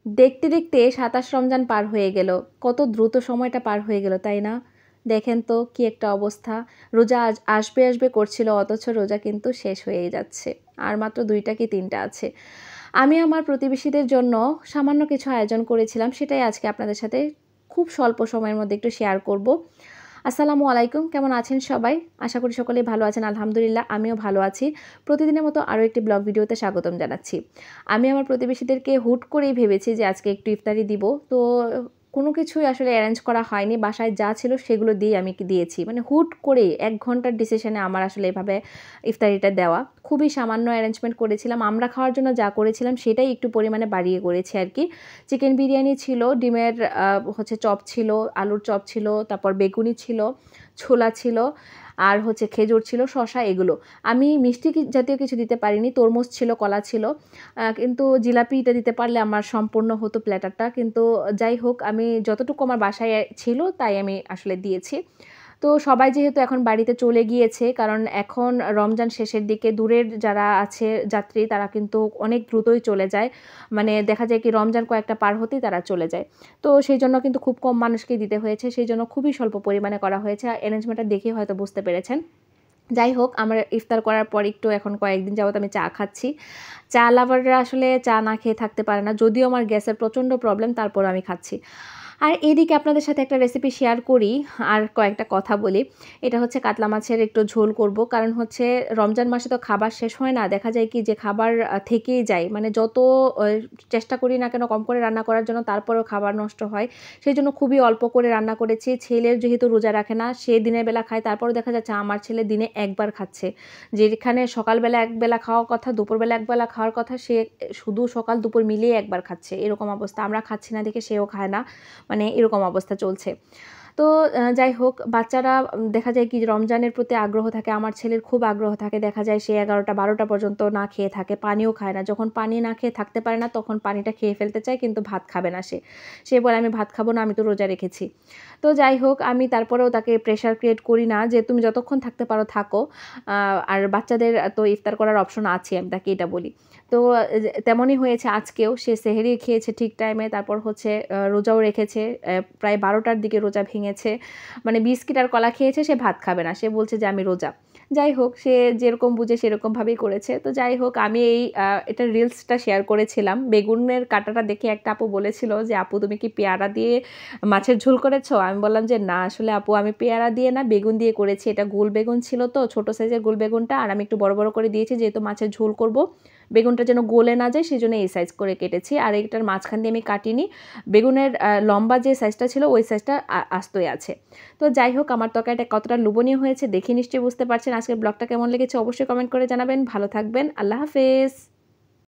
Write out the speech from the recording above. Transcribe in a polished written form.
দেখতে দেখতে ২৭ রমজান পার হয়ে গেল। কত দ্রুত সময়টা পার হয়ে গেল, তাই না? দেখেন তো কি একটা অবস্থা। রোজা আজ আসবে, আসবে করছিল অথচ রোজা কিন্তু শেষ হয়েই যাচ্ছে। আর মাত্র ২ টা কি ৩ টা আছে। আমি আমার প্রতিবেশীদের জন্য সামান্য কিছু আয়োজন করেছিলাম, সেটাই আজকে আপনাদের সাথে খুব স্বল্প সময়ের মধ্যে একটু শেয়ার করব। আসসালামু আলাইকুম, কেমন আছেন সবাই? আশা করি সকলেই ভালো আছেন। আলহামদুলিল্লাহ আমিও ভালো আছি। প্রতিদিনের মতো আরও একটি ব্লগ ভিডিওতে স্বাগতম জানাচ্ছি। আমি আমার প্রতিবেশীদেরকে হুট করেই ভেবেছি যে আজকে একটু ইফতারি দিব। তো কোনো কিছুই আসলে অ্যারেঞ্জ করা হয়নি। বাসায় যা ছিল সেগুলো দিয়েই আমি দিয়েছি। মানে হুট করেই ১ ঘন্টার ডিসিশনে আমার আসলে এভাবে ইফতারিটা দেওয়া। খুবই সামান্য অ্যারেঞ্জমেন্ট করেছিলাম। আমরা খাওয়ার জন্য যা করেছিলাম সেটাই একটু পরিমাণে বাড়িয়ে করেছি আরকি। চিকেন বিরিয়ানি ছিল, ডিমের চপ ছিল, আলুর চপ ছিল, তারপর বেগুনি ছিল, ছোলা ছিল, আর খেজুর ছিল, শসা এগুলো। আমি মিষ্টি জাতীয় কিছু দিতে পারিনি। তরমুজ ছিল, কলা ছিল। কিন্তু জিলাপিটা দিতে পারলে আমার সম্পূর্ণ হতো প্ল্যাটারটা। কিন্তু যাই হোক, আমি যতটুকু আমার বাসায় ছিল তাই আমি আসলে দিয়েছি। তো সবাই যেহেতু এখন বাড়িতে চলে গিয়েছে, কারণ এখন রমজান শেষের দিকে দূরের যারা আছে যাত্রী তারা কিন্তু অনেক দ্রুতই চলে যায়। মানে দেখা যায় কি রমজান কয়েকটা পার হতেই তারা চলে যায়। তো সেইজন্য কিন্তু খুব কম মানুষকেই দিতে হয়েছে। সেইজন্য খুবই স্বল্প পরিমাণে করা হয়েছে। অ্যারেঞ্জমেন্টটা দেখেই হয়তো বুঝতে পেরেছেন। যাই হোক, আমার ইফতার করার পর একটু এখন কয়েকদিন যাবত আমি চা খাচ্ছি। চা লাভাররা আসলে চা না খেয়ে থাকতে পারে না। যদিও আমার গ্যাসের প্রচণ্ড প্রবলেম, তারপরও আমি খাচ্ছি। আর এদিকে আপনাদের সাথে একটা রেসিপি শেয়ার করি, আর কয়েকটা কথা বলি। এটা কাতলা মাছের একটু ঝোল করব। কারণ রমজান মাসে তো খাবার শেষ হয় না। দেখা যায় কি যে খাবার থেকেই যায়। মানে যত চেষ্টা করি না কেন কম করে রান্না করার জন্য, তারপরেও খাবার নষ্ট হয়। সেজন্য খুবই অল্প করে রান্না করেছি। ছেলের যেহেতু রোজা রাখে না, সে দিনের বেলা খায়। তারপরেও দেখা যাচ্ছে আমার ছেলে দিনে একবার খাচ্ছে। যেখানে সকালবেলা একবেলা খাওয়ার কথা, দুপুরবেলা একবেলা খাওয়ার কথা, সে শুধু সকাল দুপুর মিলিয়ে একবার খাচ্ছে। এরকম অবস্থা। আমরা খাচ্ছি না দেখে সেও খায় না। মানে এরকম অবস্থা চলছে। তো যাই হোক, বাচ্চারা দেখা যায় কি রমজানের প্রতি আগ্রহ থাকে। আমার ছেলের খুব আগ্রহ থাকে। দেখা যায় সে ১১টা-১২টা পর্যন্ত না খেয়ে থাকে। পানিও খায় না। যখন পানি না খেয়ে থাকতে পারে না, তখন পানিটা খেয়ে ফেলতে চায়, কিন্তু ভাত খাবে না সে। সে বলে, "আমি ভাত খাবো না, আমি তো রোজা রেখেছি।" তো যাই হোক, আমি তারপরেও তাকে প্রেশার ক্রিয়েট করি না যে, "তুমি যতক্ষণ থাকতে পারো থাকো।" আর বাচ্চাদের তো ইফতার করার অপশন আছে, আমি তাকে এটা বলি। তো তেমনই হয়েছে আজকেও। সে সেহরি খেয়েছে ঠিক টাইমে। তারপর রোজাও রেখেছে। প্রায় ১২টার দিকে রোজা ভেঙেছে। মানে বিস্কিট আর কলা খেয়েছে, সে ভাত খাবে না। সে বলছে যে, "আমি রোজা।" যাই হোক, সে যেরকম বুঝে সেরকমভাবেই করেছে। তো যাই হোক, আমি এটার রিলসটা শেয়ার করেছিলাম। বেগুনের কাঁটাটা দেখে একটা আপু বলেছিল যে, "আপু তুমি কি পেয়ারা দিয়ে মাছের ঝোল করেছো?" আমি বললাম যে, "না আসলে আপু, আমি পেয়ারা দিয়ে না, বেগুন দিয়ে করেছি। এটা গোল বেগুন ছিল তো, ছোট সাইজের গোল বেগুনটা, আর আমি একটু বড়, বড় করে দিয়েছি যেহেতু মাছের ঝোল করব। বেগুনটা যেন গলে না যায় সেজন্য এই সাইজ করে কেটেছি। আর এটার মাঝখান দিয়ে আমি কাটিনি। বেগুনের লম্বা যে সাইজটা ছিল ওই সাইজটা আস্তই আছে।" তো যাই হোক, আমার তরকারিটা কতটা লোভনীয় হয়েছে দেখে নিশ্চয়ই বুঝতে পারছেন। আজকের ব্লগটা কেমন লেগেছে অবশ্যই কমেন্ট করে জানাবেন। ভালো থাকবেন। আল্লাহ হাফেজ।